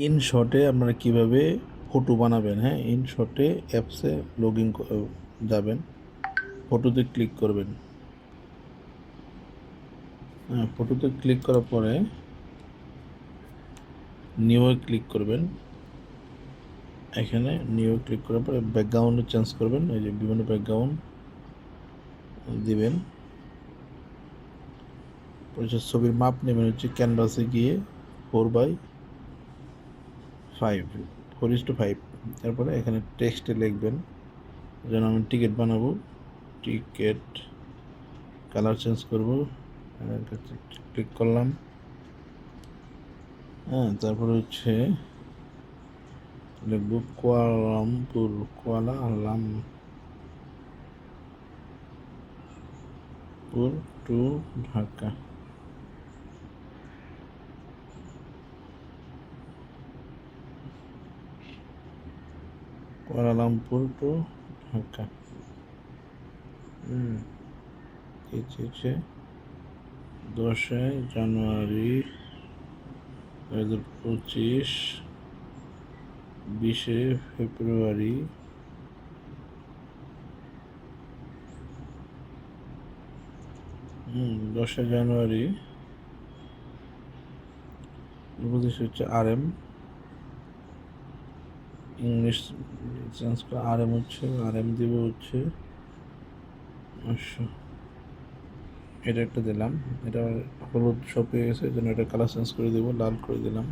ইনশটে আপনারা কিভাবে ফটো বানাবেন। হ্যাঁ, ইনশটে অ্যাপসে লগ ইন যাবেন, ফটোতে ক্লিক করবেন। হ্যাঁ, ফটোতে ক্লিক করার পরে নিউয়ে ক্লিক করবেন। এখানে নিউয়ে ক্লিক করার পরে ব্যাকগ্রাউন্ডে চেঞ্জ করবেন, এই যে বিভিন্ন ব্যাকগ্রাউন্ড দিবেন। ছবির মাপ নেবেন হচ্ছে ক্যানভাসে গিয়ে 4/5, 4:5। তারপরে এখানে টেক্সটে লিখবেন, যেন আমি টিকিট বানাবো, টিকিট কালার চেঞ্জ করব, ক্লিক করলাম। হ্যাঁ, তারপরে হচ্ছে লিখবো Kuala Lumpur, Kuala Lumpur two Dhaka. Kuala Lumpur two Dhaka. হচ্ছে 10 জানুয়ারি 2025, 20 ফেব্রুয়ারি, 10 জানুয়ারি 2025 হচ্ছে RM, ইংলিশ চেঞ্জ করে RM হচ্ছে, RM দিব হচ্ছে 500। এটা একটা দিলাম, এটা হলুদ সব পেয়ে গেছে, এই জন্য এটা কালার চেঞ্জ করে দেবো, লাল করে দিলাম।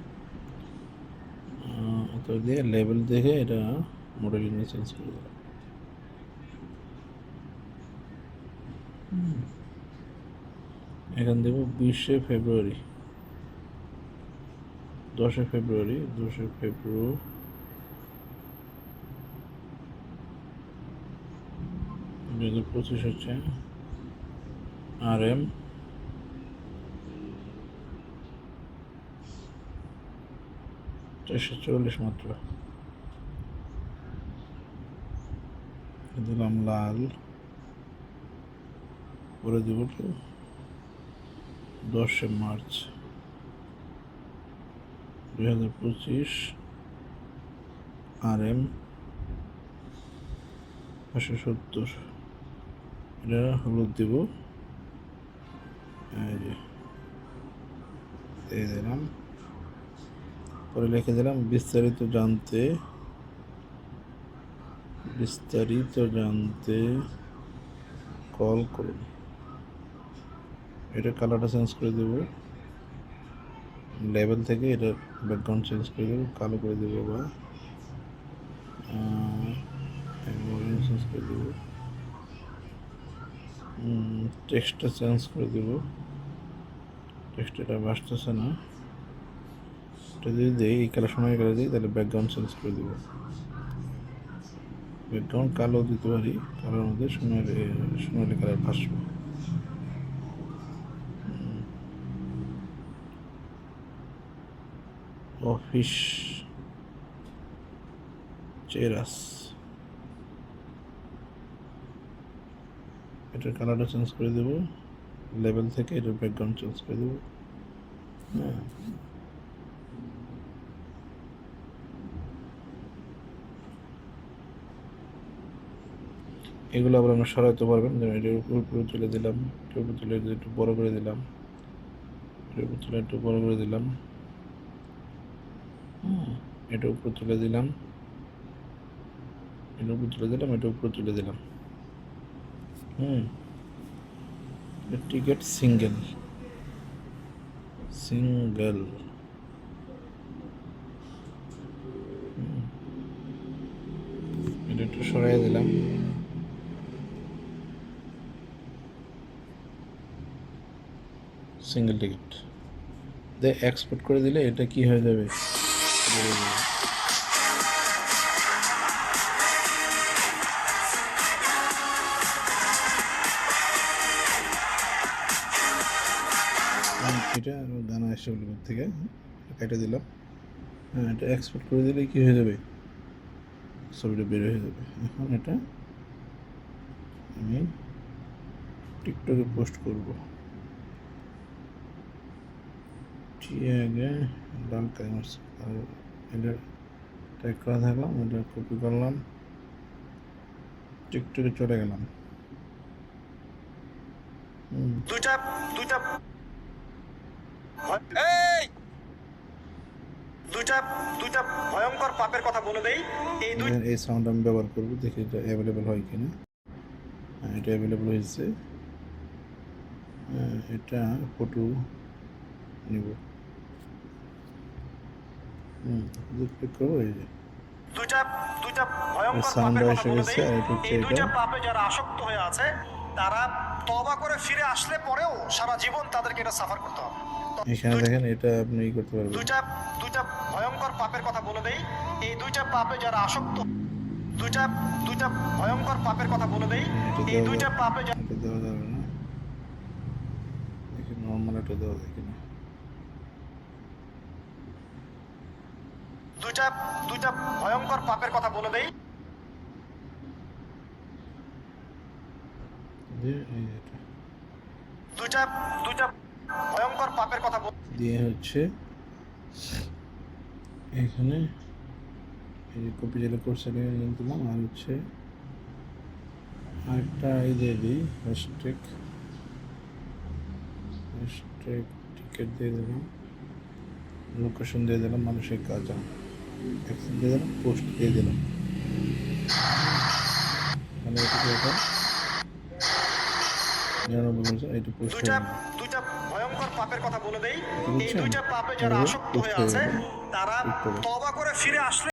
তো দিয়ে লেবেল দেখে এটা মডেলিংয়ে চেঞ্জ করে দিলাম। এখান দেব 20 ফেব্রুয়ারি, 10 ফেব্রুয়ারি, 10 ফেব্রুয়ারি 2025 হচ্ছে RM, 440 মাত্র দিলাম, লাল করে দেব 10 মার্চ 2025, RM 570। এটা হলুদ দিব, এই দিলাম। পরে লিখে দিলাম বিস্তারিত জানতে কল করুন। এটা কালারটা চেঞ্জ করে দেব, লেবেল থেকে এটা ব্যাকগ্রাউন্ড চেঞ্জ করে দেবো, কালো করে দেবো বা চেঞ্জ করে দেবো, টেক্সটটা চেঞ্জ করে দেব, টেক্সট এটা আসতেছে না, এটা যদি দিই এই কালার সময় করে দিই তাহলে ব্যাকগ্রাউন্ড চেঞ্জ করে দেবো। ব্যাকগ্রাউন্ড কালো দিতে পারি, কালোর মধ্যে সোনালি কালার ভাসবে। অফিস চেরাস, এটার কালারটা চেঞ্জ করে দেবো, লেবেল থেকে এটার ব্যাকগ্রাউন্ড চেঞ্জ করে দেবো। হ্যাঁ, এগুলো আবার আমরা সরাতে পারবেন, যেমন এটার উপরে তুলে দিলাম, এটার উপর তুলে একটু বড় করে দিলাম, এটার উপর তুলে একটু বড় করে দিলাম, এটার উপর তুলে দিলাম, এটার উপর তুলে দিলাম, এটার উপর তুলে দিলাম। টিকিট সিঙ্গেল, এটা একটু সরাই দিলাম। সিঙ্গেল টিকিট দিয়ে এক্সপোর্ট করে দিলে এটা কি হয়ে যাবে, এটা গানা আসে বলিউড থেকে, কেটে দিলাম। হ্যাঁ, এটা এক্সপোর্ট করে দিলে কি হয়ে যাবে, ছবিটা বের হয়ে যাবে। এখন এটা আমি টিকটকে পোস্ট করব। ঠিক আছে, লাল কালার এটা ট্যাগ করা থাকলাম, এটা কপি করলাম, টিকটকে চলে গেলাম। দুইটা দুইটা দুইটা দুইটা ভয়ঙ্কর পাপের কথা বলে দেই। এই সাউন্ড আমি ব্যবহার করবো, দেখি এটা অ্যাভেলেবেল হয় কিনা। এটা অ্যাভেলেবেল হয়েছে। এটা ফটো নিব, ক্লিক করবো। এই যে দুইটা দুইটা ভয়ঙ্কর সাউন্ড পাপের এসে কথা বলে গেছে। দেই। আর এটা হচ্ছে এই এটা, দুইটা পাপে যারা আসক্ত হয়ে আছে তারা তওবা করে ফিরে আসলে পরেও সারা জীবন তাদেরকে এটা সাফার করতে হবে। এখানে দেখেন, এটা আপনি ই করতে পারবেন। দুইটা দুইটা ভয়ঙ্কর পাপের কথা বলে দেই। এই দুইটা পাপে যারা আসক্ত, দুইটা দুইটা ভয়ঙ্কর পাপের কথা বলে দেই। এই দুইটা পাপে এটা দেওয়া যাবে না, দেখি নর্মাল এটা দেওয়া যায় কিনা। দুইটা দুইটা ভয়ঙ্কর পাপের কথা বলে দেই। এই যে এটা দুইটা দুইটা ভয়ঙ্কর পাপের কথা দিয়ে হচ্ছে এখানে এই যে কপি যেটা করছে লিঙ্ক দিলাম। আর হচ্ছে আরেকটা এই দিয়ে দিই, হ্যাশট্যাগ টিকেট দিয়ে দিলাম, লোকেশন দিয়ে দিলাম, মানুষের কাজ অ্যাকশন দিয়ে দিলাম, পোস্ট দিয়ে দিলাম। মানে এটা 99%, এটা পোস্ট হয়ে গেল। দুইটা ভয়ঙ্কর পাপের কথা বলে দেই। এই বুঝছেন? দুইটা পাপে যারা এভাবে আসক্ত পোস্ট হয়ে হয়ে আছে গেল। তারা ঠিক করে। তওবা করে ফিরে আসলে